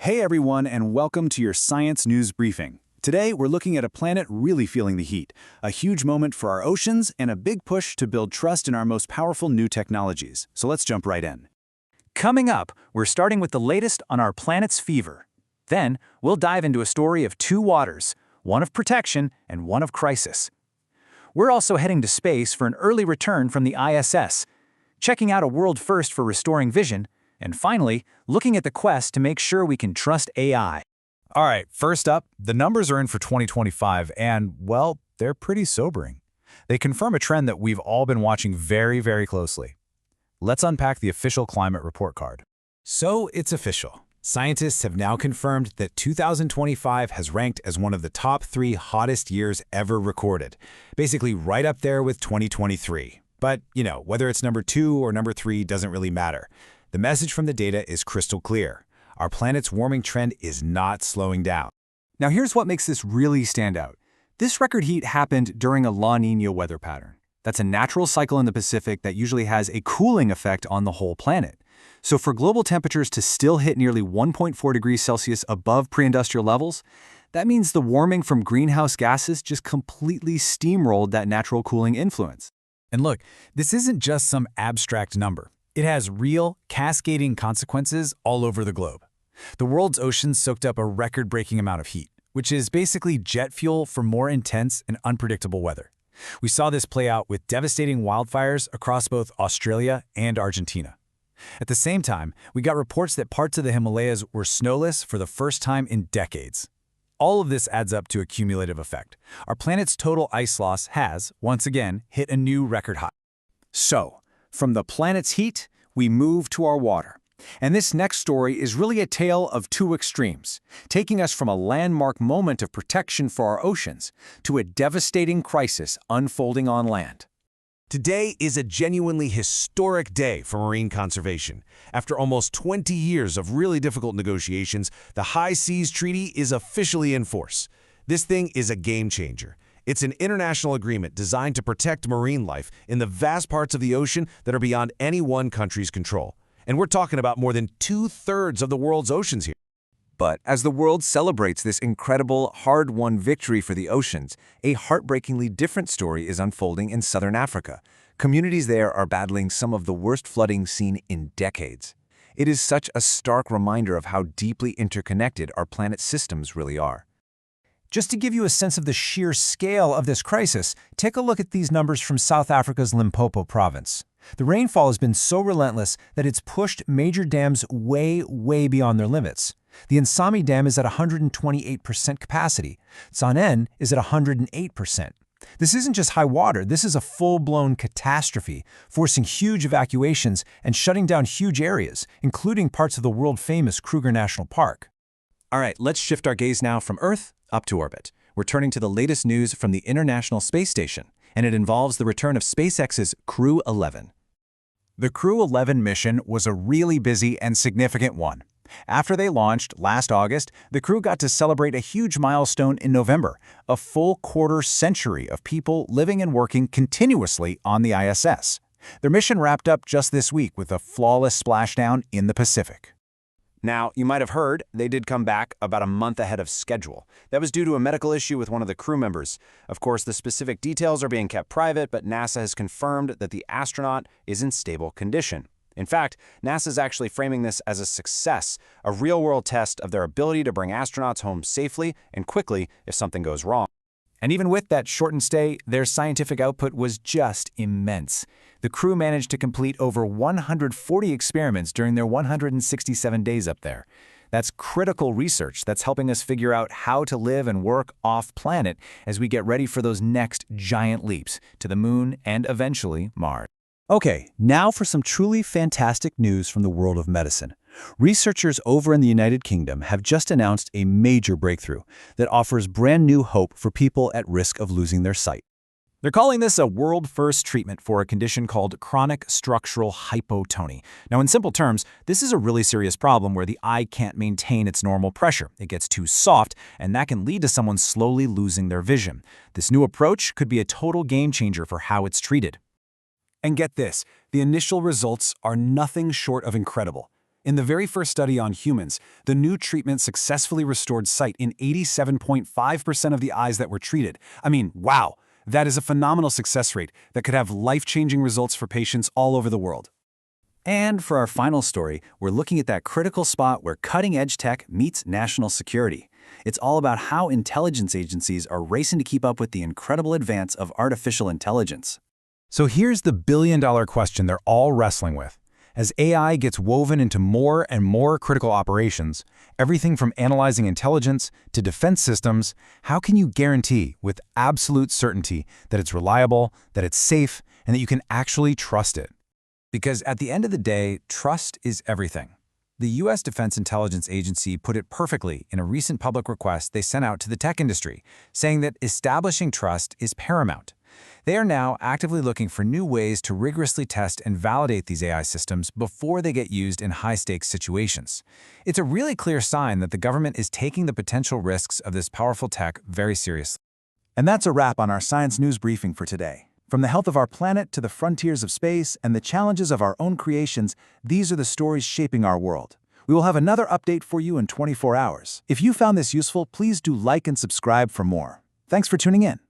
Hey everyone, and welcome to your Science News Briefing. Today, we're looking at a planet really feeling the heat, a huge moment for our oceans, and a big push to build trust in our most powerful new technologies. So let's jump right in. Coming up, we're starting with the latest on our planet's fever. Then, we'll dive into a story of two waters, one of protection and one of crisis. We're also heading to space for an early return from the ISS, checking out a world first for restoring vision, and finally, looking at the quest to make sure we can trust AI. All right, first up, the numbers are in for 2025, and, well, they're pretty sobering. They confirm a trend that we've all been watching very, very closely. Let's unpack the official climate report card. So, it's official. Scientists have now confirmed that 2025 has ranked as one of the top 3 hottest years ever recorded, basically right up there with 2023. But, whether it's number 2 or number 3 doesn't really matter. The message from the data is crystal clear. Our planet's warming trend is not slowing down. Now here's what makes this really stand out. This record heat happened during a La Niña weather pattern. That's a natural cycle in the Pacific that usually has a cooling effect on the whole planet. So for global temperatures to still hit nearly 1.4 degrees Celsius above pre-industrial levels, that means the warming from greenhouse gases just completely steamrolled that natural cooling influence. And look, this isn't just some abstract number. It has real, cascading consequences all over the globe. The world's oceans soaked up a record-breaking amount of heat, which is basically jet fuel for more intense and unpredictable weather. We saw this play out with devastating wildfires across both Australia and Argentina. At the same time, we got reports that parts of the Himalayas were snowless for the first time in decades. All of this adds up to a cumulative effect. Our planet's total ice loss has, once again, hit a new record high. So, from the planet's heat, we move to our water. And this next story is really a tale of two extremes, taking us from a landmark moment of protection for our oceans to a devastating crisis unfolding on land. Today is a genuinely historic day for marine conservation. After almost 20 years of really difficult negotiations, the High Seas Treaty is officially in force. This thing is a game changer. It's an international agreement designed to protect marine life in the vast parts of the ocean that are beyond any one country's control. And we're talking about more than 2/3 of the world's oceans here. But as the world celebrates this incredible, hard-won victory for the oceans, a heartbreakingly different story is unfolding in southern Africa. Communities there are battling some of the worst flooding seen in decades. It is such a stark reminder of how deeply interconnected our planet's systems really are. Just to give you a sense of the sheer scale of this crisis, take a look at these numbers from South Africa's Limpopo province. The rainfall has been so relentless that it's pushed major dams way beyond their limits. The Nsami Dam is at 128% capacity. Tsanen is at 108%. This isn't just high water, this is a full-blown catastrophe, forcing huge evacuations and shutting down huge areas, including parts of the world-famous Kruger National Park. All right, let's shift our gaze now from Earth up to orbit. We're turning to the latest news from the International Space Station, and it involves the return of SpaceX's Crew 11. The Crew 11 mission was a really busy and significant one. After they launched last August, the crew got to celebrate a huge milestone in November, a full quarter-century of people living and working continuously on the ISS. Their mission wrapped up just this week with a flawless splashdown in the Pacific. Now, you might have heard, they did come back about a month ahead of schedule. That was due to a medical issue with one of the crew members. Of course, the specific details are being kept private, but NASA has confirmed that the astronaut is in stable condition. In fact, NASA is actually framing this as a success, a real-world test of their ability to bring astronauts home safely and quickly if something goes wrong. And even with that shortened stay, their scientific output was just immense. The crew managed to complete over 140 experiments during their 167 days up there. That's critical research that's helping us figure out how to live and work off-planet as we get ready for those next giant leaps to the moon and eventually Mars. Okay, now for some truly fantastic news from the world of medicine. Researchers over in the United Kingdom have just announced a major breakthrough that offers brand new hope for people at risk of losing their sight. They're calling this a world-first treatment for a condition called chronic structural hypotony. Now, in simple terms, this is a really serious problem where the eye can't maintain its normal pressure. It gets too soft, and that can lead to someone slowly losing their vision. This new approach could be a total game-changer for how it's treated. And get this, the initial results are nothing short of incredible. In the very first study on humans, the new treatment successfully restored sight in 87.5% of the eyes that were treated. I mean, wow, that is a phenomenal success rate that could have life-changing results for patients all over the world. And for our final story, we're looking at that critical spot where cutting-edge tech meets national security. It's all about how intelligence agencies are racing to keep up with the incredible advance of artificial intelligence. So here's the billion-dollar question they're all wrestling with. As AI gets woven into more and more critical operations, everything from analyzing intelligence to defense systems, how can you guarantee with absolute certainty that it's reliable, that it's safe, and that you can actually trust it? Because at the end of the day, trust is everything. The U.S. Defense Intelligence Agency put it perfectly in a recent public request they sent out to the tech industry, saying that establishing trust is paramount. They are now actively looking for new ways to rigorously test and validate these AI systems before they get used in high-stakes situations. It's a really clear sign that the government is taking the potential risks of this powerful tech very seriously. And that's a wrap on our Science News Briefing for today. From the health of our planet to the frontiers of space and the challenges of our own creations, these are the stories shaping our world. We will have another update for you in 24 hours. If you found this useful, please do like and subscribe for more. Thanks for tuning in.